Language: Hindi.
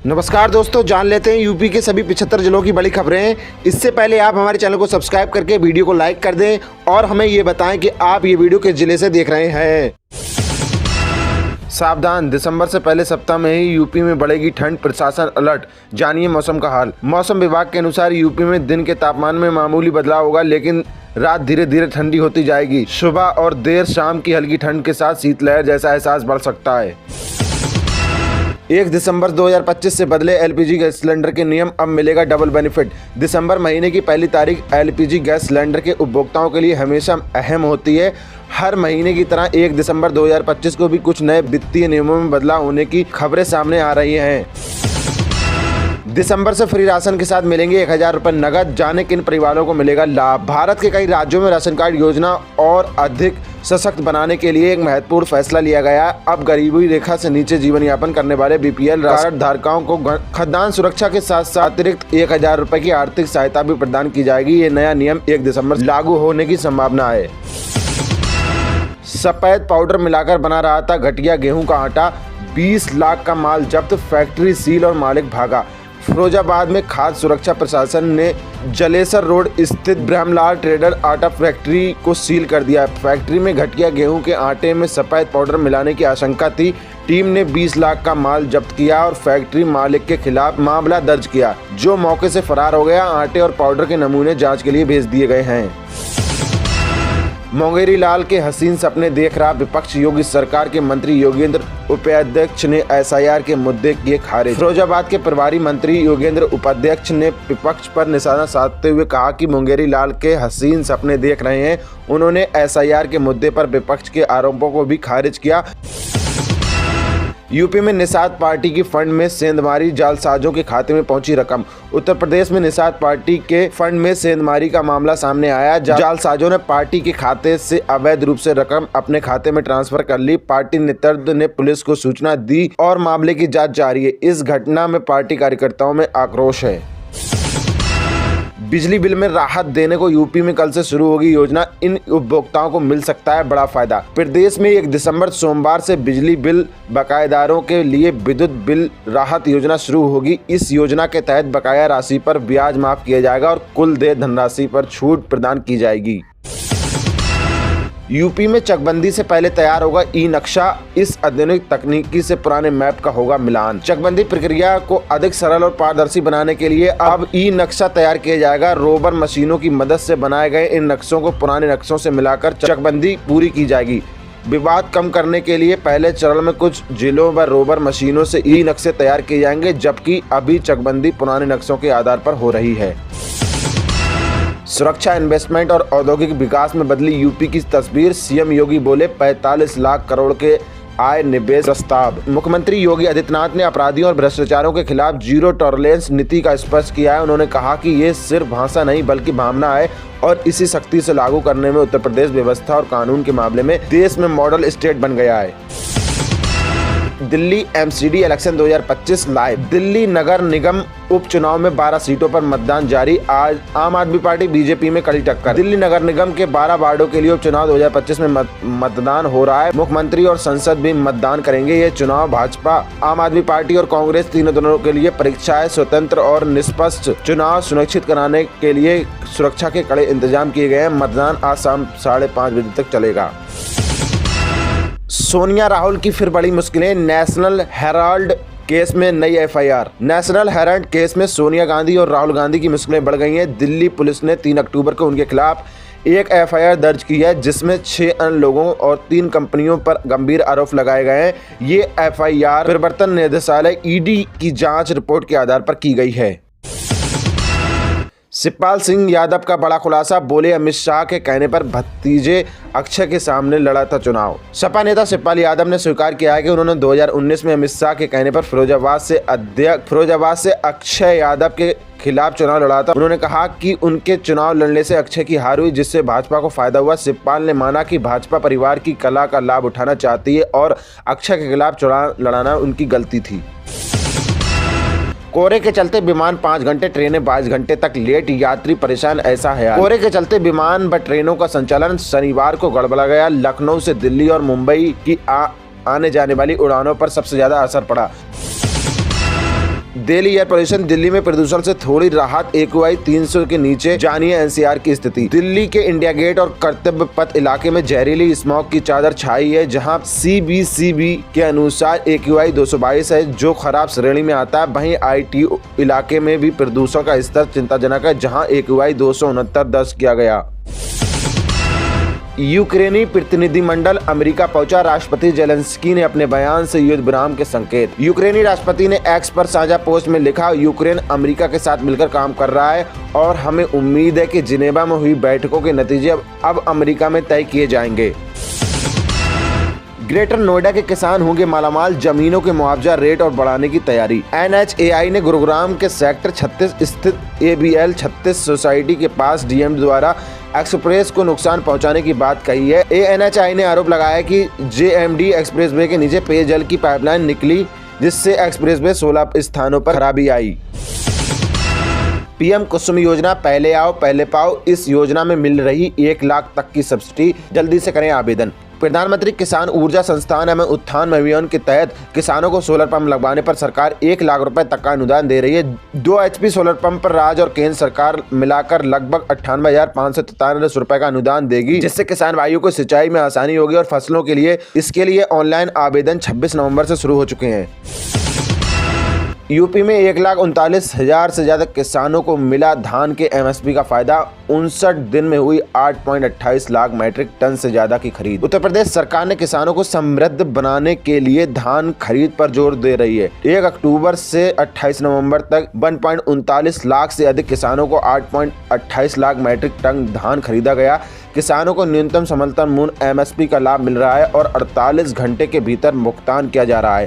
नमस्कार दोस्तों, जान लेते हैं यूपी के सभी 75 जिलों की बड़ी खबरें। इससे पहले आप हमारे चैनल को सब्सक्राइब करके वीडियो को लाइक कर दें और हमें ये बताएं कि आप ये वीडियो किस जिले से देख रहे हैं। सावधान, दिसंबर से पहले सप्ताह में ही यूपी में बढ़ेगी ठंड, प्रशासन अलर्ट। जानिए मौसम का हाल। मौसम विभाग के अनुसार यूपी में दिन के तापमान में मामूली बदलाव होगा, लेकिन रात धीरे धीरे ठंडी होती जाएगी। सुबह और देर शाम की हल्की ठंड के साथ शीतलहर जैसा एहसास बढ़ सकता है। 1 दिसंबर 2025 से बदले एलपीजी गैस सिलेंडर के नियम, अब मिलेगा डबल बेनिफिट। दिसंबर महीने की पहली तारीख एलपीजी गैस सिलेंडर के उपभोक्ताओं के लिए हमेशा अहम होती है। हर महीने की तरह 1 दिसंबर 2025 को भी कुछ नए वित्तीय नियमों में बदलाव होने की खबरें सामने आ रही हैं। दिसंबर से फ्री राशन के साथ मिलेंगे 1000 रुपये नगद। जाने किन परिवारों को मिलेगा लाभ। भारत के कई राज्यों में राशन कार्ड योजना और अधिक सशक्त बनाने के लिए एक महत्वपूर्ण फैसला लिया गया। अब गरीबी रेखा से नीचे जीवन यापन करने वाले बीपीएल कार्ड धारकों को खाद्यान्न सुरक्षा के साथ साथ अतिरिक्त 1000 रुपये की आर्थिक सहायता भी प्रदान की जाएगी। ये नया नियम 1 दिसंबर से लागू होने की संभावना है। सफेद पाउडर मिलाकर बना रहा था घटिया गेहूं का आटा, 20 लाख का माल जब्त, फैक्ट्री सील और मालिक भागा। फिरोजाबाद में खाद्य सुरक्षा प्रशासन ने जलेसर रोड स्थित ब्रह्मलाल ट्रेडर आटा फैक्ट्री को सील कर दिया। फैक्ट्री में घटिया गेहूं के आटे में सफेद पाउडर मिलाने की आशंका थी। टीम ने 20 लाख का माल जब्त किया और फैक्ट्री मालिक के खिलाफ मामला दर्ज किया, जो मौके से फरार हो गया। आटे और पाउडर के नमूने जांच के लिए भेज दिए गए हैं। मुंगेरी लाल के हसीन सपने देख रहा विपक्ष, योगी सरकार के मंत्री योगेंद्र उपाध्यक्ष ने एसआईआर के मुद्दे किए खारिज। फिरोजाबाद के प्रभारी मंत्री योगेंद्र उपाध्यक्ष ने विपक्ष पर निशाना साधते हुए कहा कि मुंगेरी लाल के हसीन सपने देख रहे हैं। उन्होंने एसआईआर के मुद्दे पर विपक्ष के आरोपों को भी खारिज किया। यूपी में निषाद पार्टी की फंड में सेंधमारी, जालसाजों के खाते में पहुंची रकम। उत्तर प्रदेश में निषाद पार्टी के फंड में सेंधमारी का मामला सामने आया। जालसाजों ने पार्टी के खाते से अवैध रूप से रकम अपने खाते में ट्रांसफर कर ली। पार्टी नेतृत्व ने पुलिस को सूचना दी और मामले की जांच जारी है। इस घटना में पार्टी कार्यकर्ताओं में आक्रोश है। बिजली बिल में राहत देने को यूपी में कल से शुरू होगी योजना। इन उपभोक्ताओं को मिल सकता है बड़ा फायदा। प्रदेश में 1 दिसंबर सोमवार से बिजली बिल बकायेदारों के लिए विद्युत बिल राहत योजना शुरू होगी। इस योजना के तहत बकाया राशि पर ब्याज माफ किया जाएगा और कुल देय धनराशि पर छूट प्रदान की जाएगी। यूपी में चकबंदी से पहले तैयार होगा ई नक्शा। इस आधुनिक तकनीकी से पुराने मैप का होगा मिलान। चकबंदी प्रक्रिया को अधिक सरल और पारदर्शी बनाने के लिए अब ई नक्शा तैयार किया जाएगा। रोबर मशीनों की मदद से बनाए गए इन नक्शों को पुराने नक्शों से मिलाकर चकबंदी पूरी की जाएगी। विवाद कम करने के लिए पहले चरण में कुछ जिलों व रोबर मशीनों से ई नक्शे तैयार किए जाएंगे, जबकि अभी चकबंदी पुराने नक्शों के आधार पर हो रही है। सुरक्षा, इन्वेस्टमेंट और औद्योगिक विकास में बदली यूपी की तस्वीर। सीएम योगी बोले 45 लाख करोड़ के आय निवेश प्रस्ताव। मुख्यमंत्री योगी आदित्यनाथ ने अपराधियों और भ्रष्टाचारों के खिलाफ जीरो टॉलरेंस नीति का स्पष्ट किया है। उन्होंने कहा कि ये सिर्फ भाषा नहीं बल्कि भावना है और इसी शक्ति से लागू करने में उत्तर प्रदेश व्यवस्था और कानून के मामले में देश में मॉडल स्टेट बन गया है। Delhi MCD election 2025 live. Delhi नगर निगम उपचुनाव में 12 सीटों पर मतदान जारी। आज आम आदमी पार्टी बीजेपी में कड़ी टक्कर। दिल्ली नगर निगम के 12 वार्डों के लिए उपचुनाव 2025 में मतदान हो रहा है। मुख्यमंत्री और संसद भी मतदान करेंगे। ये चुनाव भाजपा, आम आदमी पार्टी और कांग्रेस तीनों दलों के लिए परीक्षा है। स्वतंत्र और निष्पक्ष चुनाव सुनिश्चित कराने के लिए सुरक्षा के कड़े इंतजाम किए गए हैं। मतदान आज शाम 5:30 बजे तक चलेगा। सोनिया राहुल की फिर बड़ी मुश्किलें। नेशनल हेराल्ड केस में नई एफआईआर। नेशनल हेराल्ड केस में सोनिया गांधी और राहुल गांधी की मुश्किलें बढ़ गई हैं। दिल्ली पुलिस ने 3 अक्टूबर को उनके खिलाफ एक एफआईआर दर्ज की है, जिसमें 6 अन्य लोगों और 3 कंपनियों पर गंभीर आरोप लगाए गए हैं। ये एफआईआर प्रवर्तन निदेशालय ईडी की जांच रिपोर्ट के आधार पर की गई है। शिवपाल सिंह यादव का बड़ा खुलासा। बोले अमित शाह के कहने पर भतीजे अक्षय के सामने लड़ा था चुनाव। सपा नेता शिवपाल यादव ने स्वीकार किया है कि उन्होंने 2019 में अमित शाह के कहने पर फिरोजाबाद से अक्षय यादव के खिलाफ चुनाव लड़ा था। उन्होंने कहा कि उनके चुनाव लड़ने से अक्षय की हार हुई, जिससे भाजपा को फायदा हुआ। शिवपाल ने माना कि भाजपा परिवार की कला का लाभ उठाना चाहती है और अक्षय के खिलाफ चुनाव लड़ाना उनकी गलती थी। कोहरे के चलते विमान 5 घंटे, ट्रेनें 22 घंटे तक लेट, यात्री परेशान, ऐसा है। कोहरे के चलते विमान व ट्रेनों का संचालन शनिवार को गड़बड़ा गया। लखनऊ से दिल्ली और मुंबई की आने जाने वाली उड़ानों पर सबसे ज्यादा असर पड़ा। दिल्ली एयर पोल्यूशन, दिल्ली में प्रदूषण से थोड़ी राहत, AQI 300 के नीचे, जानिए NCR की स्थिति। दिल्ली के इंडिया गेट और कर्तव्य पथ इलाके में जहरीली स्मॉग की चादर छाई है, जहां CBCB के अनुसार AQI 222 है, जो खराब श्रेणी में आता है। वहीं IT इलाके में भी प्रदूषण का स्तर चिंताजनक है, जहां AQI 269 दर्ज किया गया। यूक्रेनी प्रतिनिधिमंडल अमेरिका पहुंचा, राष्ट्रपति जेलेंस्की ने अपने बयान से युद्ध विराम के संकेत। यूक्रेनी राष्ट्रपति ने एक्स पर साझा पोस्ट में लिखा, यूक्रेन अमेरिका के साथ मिलकर काम कर रहा है और हमें उम्मीद है कि जिनेवा में हुई बैठकों के नतीजे अब अमेरिका में तय किए जाएंगे। ग्रेटर नोएडा के किसान होंगे मालामाल, जमीनों के मुआवजा रेट और बढ़ाने की तैयारी। NHAI ने गुरुग्राम के सेक्टर 36 स्थित ABL 36 सोसाइटी के पास DM द्वारा एक्सप्रेस को नुकसान पहुंचाने की बात कही है। NHAI ने आरोप लगाया कि JMD एक्सप्रेसवे के नीचे पेयजल की पाइपलाइन निकली, जिससे एक्सप्रेसवे 16 स्थानों पर खराबी आई। PM कुसुम योजना, पहले आओ पहले पाओ। इस योजना में मिल रही 1 लाख तक की सब्सिडी, जल्दी से करें आवेदन। प्रधानमंत्री किसान ऊर्जा संस्थान एवं उत्थान अभियान के तहत किसानों को सोलर पंप लगवाने पर सरकार 1 लाख रुपए तक का अनुदान दे रही है। 2 HP सोलर पंप पर राज्य और केंद्र सरकार मिलाकर लगभग 98,593 रुपए का अनुदान देगी, जिससे किसान भाइयों को सिंचाई में आसानी होगी और फसलों के लिए इसके लिए ऑनलाइन आवेदन 26 नवंबर से शुरू हो चुके हैं। यूपी में 1,39,000 से ज्यादा किसानों को मिला धान के MSP का फायदा। 59 दिन में हुई 8.28 लाख मैट्रिक टन से ज्यादा की खरीद। उत्तर प्रदेश सरकार ने किसानों को समृद्ध बनाने के लिए धान खरीद पर जोर दे रही है। 1 अक्टूबर से 28 नवंबर तक 1.39 लाख से अधिक किसानों को 8.28 लाख मैट्रिक टन धान खरीदा गया। किसानों को न्यूनतम समर्थन मूल्य MSP का लाभ मिल रहा है और 48 घंटे के भीतर भुगतान किया जा रहा है।